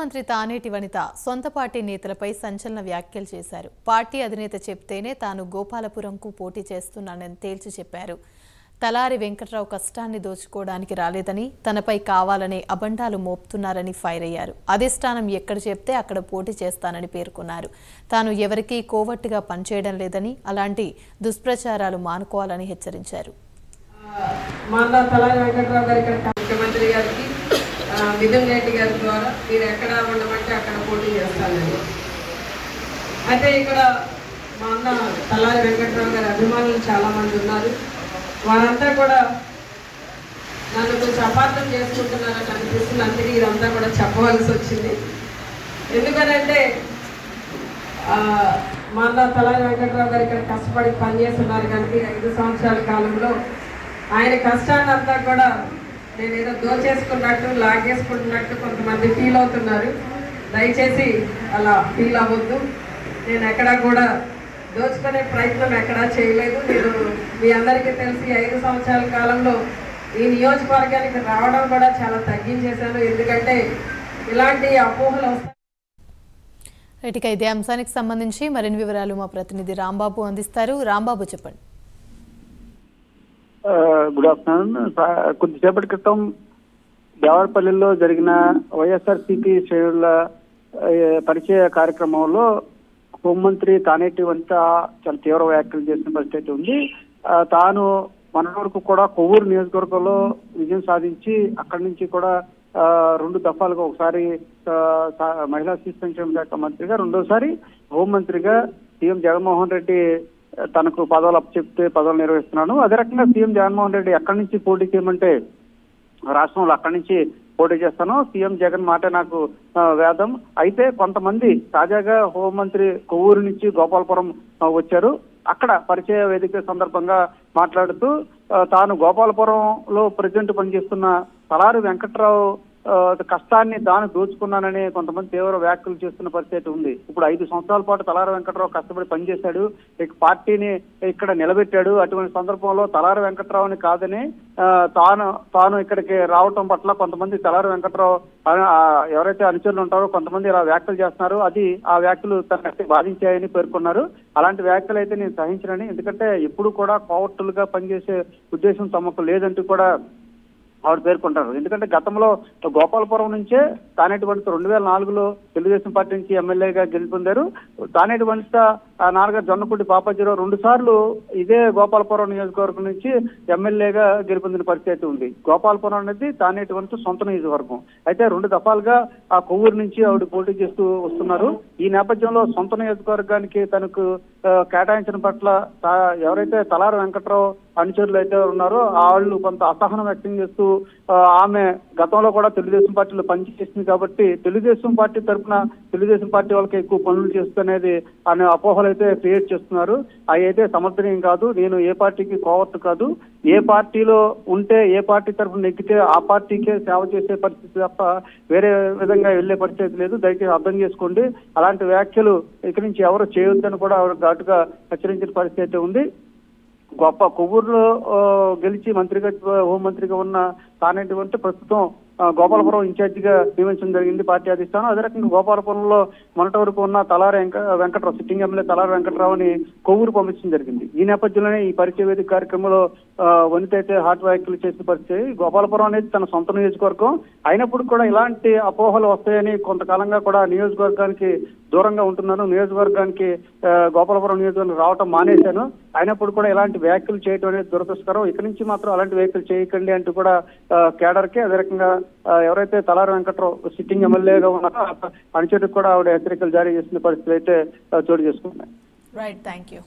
మంత్రి తానేటి వనిత సొంత పార్టీ నేతలపై సంచలన వ్యాఖ్యలు చేశారు. పార్టీ అధినేత చెప్తేనే తాను గోపాలపురంకు పోటీ చేస్తున్నానని తేల్చి చెప్పారు. తలారి వెంకట్రావు కష్టాన్ని దోచుకోవడానికి రాలేదని, తనపై కావాలనే అబండాలు మోపుతున్నారని ఫైర్ అయ్యారు. అధిష్టానం ఎక్కడ చెప్తే అక్కడ పోటీ చేస్తానని పేర్కొన్నారు. తాను ఎవరికీ కోవట్టుగా పనిచేయడం లేదని, అలాంటి దుష్ప్రచారాలు మానుకోవాలని హెచ్చరించారు. మిథున్ రెడ్డి గారి ద్వారా మీరు ఎక్కడ ఉండమంటే అక్కడ పోటీ చేస్తానండి. అయితే ఇక్కడ మా అన్న తలారి వెంకట్రావు గారి అభిమానులు చాలామంది ఉన్నారు. వారంతా కూడా నన్ను కొంచెం అపార్థం చేసుకుంటున్నారని అనిపిస్తుంది. అందుకే ఇదంతా కూడా చెప్పవలసి వచ్చింది. ఎందుకనంటే మా అన్న తలారి వెంకట్రావు గారు ఇక్కడ కష్టపడి పనిచేస్తున్నారు కనుక 5 సంవత్సరాల కాలంలో ఆయన కష్టాన్ని అంతా కూడా నేను ఏదో దోచేసుకున్నట్టు లాగేసుకుంటున్నట్టు కొంతమంది ఫీల్ అవుతున్నారు. దయచేసి అలా ఫీల్ అవ్వద్దు. నేను ఎక్కడా కూడా దోచుకునే ప్రయత్నం ఎక్కడా చేయలేదు. నేను మీ అందరికీ తెలిసి 5 సంవత్సరాల కాలంలో ఈ నియోజకవర్గానికి రావడం కూడా చాలా తగ్గించేశాను. ఎందుకంటే ఇలాంటి అపోహలు వస్తాయి. ఇక ఇదే అంశానికి సంబంధించి మరిన్ని వివరాలు మా ప్రతినిధి రాంబాబు అందిస్తారు. రాంబాబు, చెప్పండి. Good afternoon. కొద్దిసేపటి క్రితం దేవరపల్లిలో జరిగిన వైఎస్ఆర్సీపీ శ్రేణుల పరిచయ కార్యక్రమంలో హోంమంత్రి తానేటి వనిత చాలా తీవ్ర వ్యాఖ్యలు చేసిన పరిస్థితి ఉంది. తాను మన వరకు కూడా కొవ్వూరు నియోజకవర్గంలో విజయం సాధించి అక్కడి నుంచి కూడా 2 దఫాలుగా, ఒకసారి మహిళా శిశు సంక్షేమ శాఖ మంత్రిగా, రెండోసారి హోంమంత్రిగా సీఎం జగన్మోహన్ రెడ్డి తనకు పదవులు అప్పచెప్తే పదవులు నిర్వహిస్తున్నాను. అదే రకంగా సీఎం జగన్మోహన్ రెడ్డి ఎక్కడి నుంచి పోటీ చేయమంటే రాష్ట్రంలో అక్కడి నుంచి పోటీ చేస్తాను. సీఎం జగన్ మాట నాకు వేదం. అయితే కొంతమంది తాజాగా హోంమంత్రి కొవ్వూరు నుంచి గోపాలపురం వచ్చారు. అక్కడ పరిచయ వేదిక సందర్భంగా మాట్లాడుతూ తాను గోపాలపురంలో ప్రెసిడెంట్ పనిచేస్తున్న తలారి వెంకట్రావు కష్టాన్ని తాను దోచుకున్నానని కొంతమంది తీవ్ర వ్యాఖ్యలు చేస్తున్న పరిస్థితి ఉంది. ఇప్పుడు 5 సంవత్సరాల పాటు తలారి వెంకట్రావు కష్టపడి పనిచేశాడు, పార్టీని ఇక్కడ నిలబెట్టాడు. అటువంటి సందర్భంలో తలారి వెంకట్రావుని కాదని తాను ఇక్కడికి రావటం పట్ల కొంతమంది తలారి వెంకట్రావు ఎవరైతే అనుచరులు ఉంటారో కొంతమంది ఇలా వ్యాఖ్యలు చేస్తున్నారు. ఆ వ్యాఖ్యలు తనకి బాధించాయని పేర్కొన్నారు. అలాంటి వ్యాఖ్యలు అయితే నేను సహించనని, ఎందుకంటే ఎప్పుడు కూడా కోవర్టులుగా పనిచేసే ఉద్దేశం తమకు లేదంటూ కూడా ఆవిడ పేర్కొంటారు. ఎందుకంటే గతంలో గోపాలపురం నుంచే తానేటి వనిత 2004లో తెలుగుదేశం పార్టీ నుంచి ఎమ్మెల్యేగా గెలుపొందారు. తానేటి వనిత నాన్నగారు జొన్నపూడి పాపాజీరావు 2 సార్లు ఇదే గోపాలపురం నియోజకవర్గం నుంచి ఎమ్మెల్యేగా గెలుపొందిన పరిస్థితి ఉంది. గోపాలపురం అనేది తానేటి వనిత సొంత నియోజకవర్గం. అయితే 2 దఫాలుగా ఆ కొవ్వూరు నుంచి ఆవిడ పోటీ చేస్తూ వస్తున్నారు. ఈ నేపథ్యంలో సొంత నియోజకవర్గానికి తనకు కేటాయించిన పట్ల ఎవరైతే తలారి వెంకట్రావు అనుచరులు అయితే ఉన్నారో వాళ్ళు కొంత అసహనం వ్యక్తం చేస్తూ ఆమె గతంలో కూడా తెలుగుదేశం పార్టీలో పనిచేస్తుంది కాబట్టి తెలుగుదేశం పార్టీ తరఫున తెలుగుదేశం పార్టీ వాళ్ళకి ఎక్కువ పనులు చేస్తున్నది అనే అపోహలు అయితే క్రియేట్ చేస్తున్నారు. అవి అయితే సమర్థనీయం కాదు. నేను ఏ పార్టీకి కోవర్ట్ కాదు. ఏ పార్టీలో ఉంటే ఏ పార్టీ తరఫున నెగ్గితే ఆ పార్టీకే సేవ చేసే పరిస్థితి తప్ప వేరే విధంగా వెళ్లే పరిస్థితి లేదు. దయచేసి అర్థం చేసుకోండి. అలాంటి వ్యాఖ్యలు ఇక్కడి నుంచి ఎవరు చేయొద్దని కూడా ఆవిడ ఘాటుగా హెచ్చరించిన పరిస్థితి ఉంది. కొవ్వూరులో గెలిచి మంత్రిగా హోంమంత్రిగా ఉన్న తానేటి వనిత ప్రస్తుతం గోపాలపురం ఇన్ఛార్జిగా నియమించడం జరిగింది పార్టీ అధిష్టానం. అదే రకంగా గోపాలపురంలో మొన్నటి వరకు ఉన్న తలారి వెంకట్రావు, సిట్టింగ్ ఎమ్మెల్యే తలారి వెంకట్రావుని కొవ్వూరు పంపించడం జరిగింది. ఈ నేపథ్యంలోనే ఈ పరిచయ వేదిక కార్యక్రమంలో వనిత అయితే హాట్ వ్యాఖ్యలు చేసిన పరిస్థితి. గోపాలపురం అనేది తన సొంత నియోజకవర్గం అయినప్పుడు కూడా ఇలాంటి అపోహలు వస్తాయని కొంతకాలంగా కూడా నియోజకవర్గానికి దూరంగా ఉంటున్నాను. నియోజకవర్గానికి గోపాలపురం నియోజకవర్గం రావటం మానేశాను. అయినప్పుడు కూడా ఇలాంటి వ్యాఖ్యలు చేయడం అనేది దురదృష్టకరం. ఇక్కడి నుంచి మాత్రం అలాంటి వ్యాఖ్యలు చేయకండి అంటూ కూడా కేడర్కి, అదే రకంగా ఎవరైతే తలారి వెంకట్రావు సిట్టింగ్ ఎమ్మెల్యేగా ఉన్నారో అనుచరులకు కూడా ఆవిడ హెచ్చరికలు జారీ చేసిన పరిస్థితులు అయితే చోటు చేసుకున్నాయి. Right, thank you.